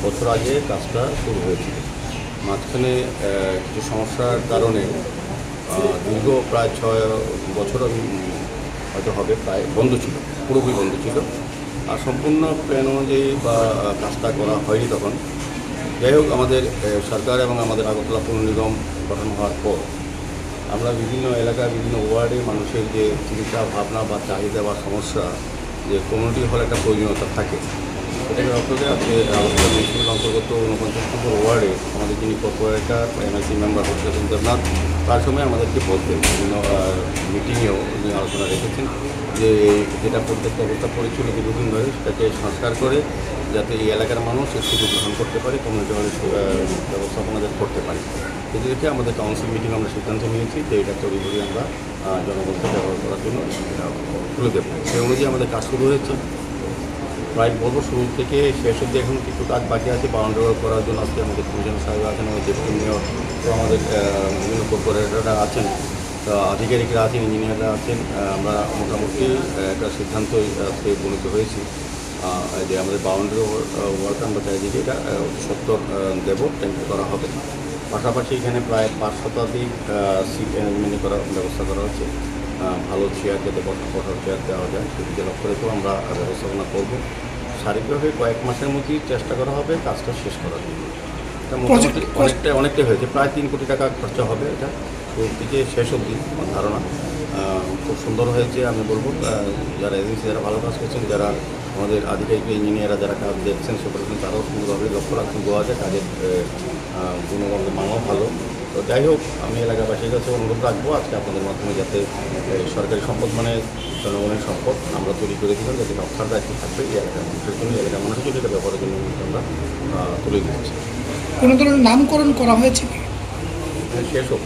বছর আগে কাজটা শুরু হয়েছিল। মাঝখানে কিছু সমস্যার কারণে দীর্ঘ প্রায় 6 বছর হয়তো হবে, প্রায় বন্ধ ছিল, পুরোপুরি বন্ধ ছিল। আর সম্পূর্ণ প্ল্যান অনুযায়ী বা কাজটা করা হয়নি তখন। যাই হোক, আমাদের সরকার এবং আমাদের আগরতলা পৌর নিগম গঠন হওয়ার পর আমরা বিভিন্ন এলাকায় বিভিন্ন ওয়ার্ডে মানুষের যে চিন্তা ভাবনা বা চাহিদা বা সমস্যা, যে কমিউনিটি হল একটা প্রয়োজনীয়তা থাকে, এটাকে লক্ষ্য করে আজকে আগরতলা মিউনিসিপ্যাল অন্তর্গত 49 নম্বর ওয়ার্ডে আমাদের যিনি কর্পোরেটর এমআইসি মেম্বার হচ্ছে দেবনাথ, তার সময় আমাদেরকে বলতেন বিভিন্ন মিটিংয়েও উনি আলোচনা রেখেছেন যে যেটা প্রত্যেকটা অবস্থা পড়েছিল দীর্ঘদিন ধরে, সেটাকে সংস্কার করে যাতে এই এলাকার মানুষ এর সুযোগ গ্রহণ করতে পারে, কমিউনিটি হলের ব্যবস্থাপনা যাতে করতে পারে। এটি দেখে আমাদের কাউন্সিল মিটিং আমরা সিদ্ধান্ত নিয়েছি যে এটা তড়িঘড়ি আমরা জনগণকে ব্যবহার করার জন্য তুলে দেবো। সেই অনুযায়ী আমাদের কাজ শুরু হয়েছে। প্রায় বলবো শুরু থেকে শেষ অবধি এখন কিছু কাজ বাকি আছে বাউন্ডারি ওয়াল করার জন্য। আজকে আমাদের কমিশনার সাহেব আছেন, আমাদের ডেপুটি মেয়র, তো আমাদের বিভিন্ন কর্পোরেটররা আছেন, আধিকারিকরা আছেন, ইঞ্জিনিয়াররা আছেন। আমরা মোটামুটি একটা সিদ্ধান্ত আজকে উপনীত হয়েছি যে আমাদের বাউন্ডারি ওয়ালটা আমরা চারিদিকে এটা সত্তর দেবো, টেন্ট করা হবে। পাশাপাশি এখানে প্রায় 5 শতাধিক সিট অ্যারেঞ্জমেন্ট করার ব্যবস্থা করা হচ্ছে। ভালো চেয়ার যাতে বসার চেয়ার দেওয়া যায় সেদিকে লক্ষ্য রেখেও আমরা ব্যবস্থাপনা করব। সার্বিকভাবে কয়েক মাসের মধ্যেই চেষ্টা করা হবে কাজটা শেষ করার জন্য। এটা মোটামুটি অনেকটাই হয়েছে, প্রায় 3 কোটি টাকা খরচা হবে এটা শুরু থেকে শেষ অবধি। আমার ধারণা খুব সুন্দর হয়েছে। আমি বলবো যারা এজেন্সি যারা ভালো কাজ করছেন, যারা আমাদের আধিকারিক ইঞ্জিনিয়াররা যারা কাজ দেখছেন সুপারভিশন, তারাও সুন্দরভাবে লক্ষ্য রাখছেন বোঝা যায় কাজের গুণগত মানও ভালো। তো যাই হোক, আমি এলাকাবাসীর কাছে অনুরোধ রাখবো আজকে আপনাদের মাধ্যমে যাতে সরকারি সম্পদ মানে জনগণের সম্পদ আমরা তৈরি করে দিলাম, যাতে রক্ষার দায়িত্ব থাকবে এই এলাকার মানুষের জন্য, এলাকার মানুষের জন্য এটা ব্যবহারের জন্য আমরা তুলে দিচ্ছি। কোনো ধরনের নামকরণ করা হয়েছে কি? শেষ হোক।